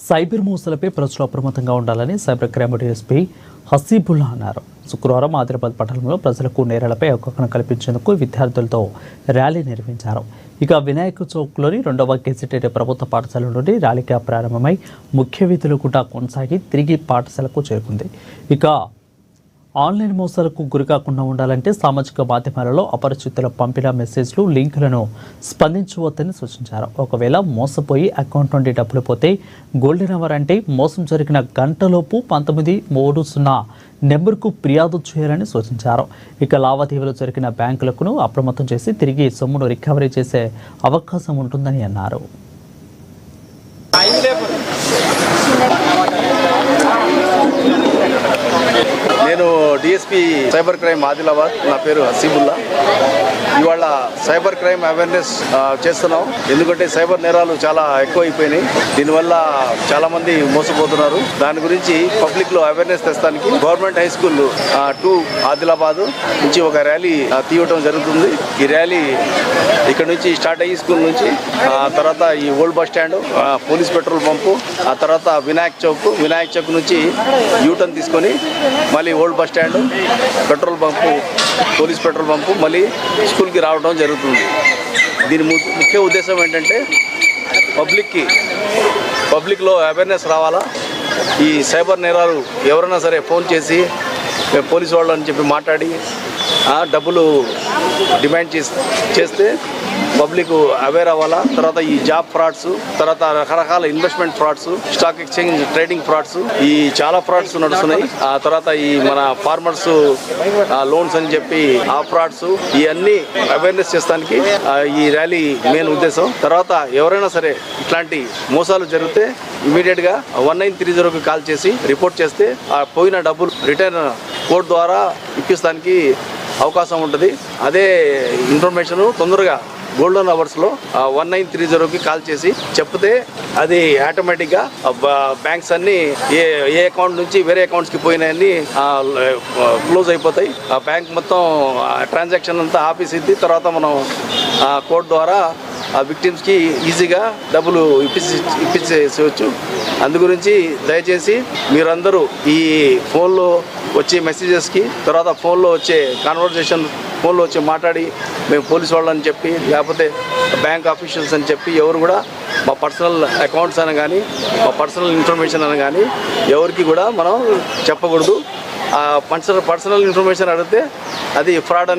Cyber మోసాలపై ప్రజలు అప్రమత్తంగా ఉండాలని సైబర్ క్రైమ్ డీఎస్పీ హసీబుల్లా అన్నారు. శుక్రవారం ఆదిలాబాద్ పట్టణంలో ప్రజలకు నేరాలపై అవగాహన కల్పించేందుకు విద్యార్థులతో ర్యాలీ నిర్వహించారు. ఇక వినాయక చౌక్లోని 2వ గెజిటెడ్ ప్రభుత్వ పాఠశాల నుండి ర్యాలీగా ప్రారంభమై ముఖ్య వీధులు కూడా కొనసాగి తిరిగి పాఠశాలకు చేరుకుంది. ఇక ఆన్లైన్ మోసాలకు గురికాకుండా ఉండాలంటే సామాజిక మాధ్యమాలలో అపరిచితుల పంపిన మెసేజ్లు, లింకులను స్పందించవద్దని సూచించారు. ఒకవేళ మోసపోయి అకౌంట్ నుండి డబ్బులు పోతే గోల్డెన్ అవర్ అంటే మోసం జరిగిన గంటలోపు 1930 నెంబర్కు ఫిర్యాదు చేయాలని సూచించారు. ఇక లావాదేవీలు జరిగిన బ్యాంకులకు అప్రమత్తం చేసి తిరిగి సొమ్మును రికవరీ చేసే అవకాశం ఉంటుందని అన్నారు. నేను డిఎస్పీ సైబర్ క్రైమ్ ఆదిలాబాద్. నా పేరు హసీబుల్లా. ఇవాళ సైబర్ క్రైమ్ అవేర్నెస్ చేస్తున్నాం. ఎందుకంటే సైబర్ నేరాలు చాలా ఎక్కువైపోయినాయి. దీనివల్ల చాలా మంది మోసపోతున్నారు. దాని గురించి పబ్లిక్లో అవేర్నెస్ తెస్తానికి గవర్నమెంట్ హై స్కూల్ 2 ఆదిలాబాద్ నుంచి ఒక ర్యాలీ తీయటం జరుగుతుంది. ఈ ర్యాలీ ఇక్కడ నుంచి స్టార్ట్ అయ్యి స్కూల్ నుంచి తర్వాత ఈ old bus stand, police petrol pump, ఆ తర్వాత వినాయక్ చౌక్ నుంచి యూటర్న్ తీసుకొని మళ్ళీ old bus stand, petrol pump, police petrol pump, మళ్ళీ స్కూల్కి రావడం జరుగుతుంది. దీని ముఖ్య ఉద్దేశం ఏంటంటే పబ్లిక్లో అవేర్నెస్ రావాలా. ఈ సైబర్ నేరాలు ఎవరైనా సరే ఫోన్ చేసి పోలీసు వాళ్ళు అని చెప్పి మాట్లాడి డబ్బులు డిమాండ్ చేస్తే పబ్లిక్ అవేర్ అవ్వాలా. తర్వాత ఈ జాబ్ ఫ్రాడ్స్, తర్వాత రకరకాల investment frauds, stock exchange trading frauds, ఈ చాలా ఫ్రాడ్స్ నడుస్తున్నాయి. ఆ తర్వాత ఈ మన ఫార్మర్స్ లోన్స్ అని చెప్పి ఆ ఫ్రాడ్స్, ఇవన్నీ అవేర్నెస్ చేస్తానికి ఈ ర్యాలీ మెయిన్ ఉద్దేశం. తర్వాత ఎవరైనా సరే ఇట్లాంటి మోసాలు జరిగితే ఇమీడియట్గా 1930కి కాల్ చేసి రిపోర్ట్ చేస్తే ఆ పోయిన డబ్బులు రిటర్న్ కోడ్ ద్వారా ఇప్పిస్తానికి అవకాశం ఉంటుంది. అదే ఇన్ఫర్మేషన్ తొందరగా గోల్డెన్ అవర్స్లో 1930కి కాల్ చేసి చెప్తే అది ఆటోమేటిక్గా బ్యాంక్స్ అన్నీ ఏ అకౌంట్ నుంచి వేరే అకౌంట్స్కి పోయినాయన్నీ క్లోజ్ అయిపోతాయి. ఆ బ్యాంక్ మొత్తం ట్రాన్సాక్షన్ అంతా ఆపేసిద్ది. తర్వాత మనం కోడ్ ద్వారా ఆ విక్టిమ్స్కి ఈజీగా డబ్బులు ఇప్పించేసేయచ్చు. అందు గురించి దయచేసి మీరందరూ ఈ ఫోన్లో వచ్చే మెసేజెస్కి, తర్వాత ఫోన్లో వచ్చే కాన్వర్జేషన్, ఫోన్లో వచ్చి మాట్లాడి మేము పోలీసు వాళ్ళని చెప్పి లేకపోతే బ్యాంక్ ఆఫీషియల్స్ అని చెప్పి ఎవరు కూడా మా పర్సనల్ అకౌంట్స్ అని కానీ మా పర్సనల్ ఇన్ఫర్మేషన్ అని కానీ ఎవరికి కూడా మనం చెప్పకూడదు. పర్సనల్ ఇన్ఫర్మేషన్ అడిగితే అది ఫ్రాడ్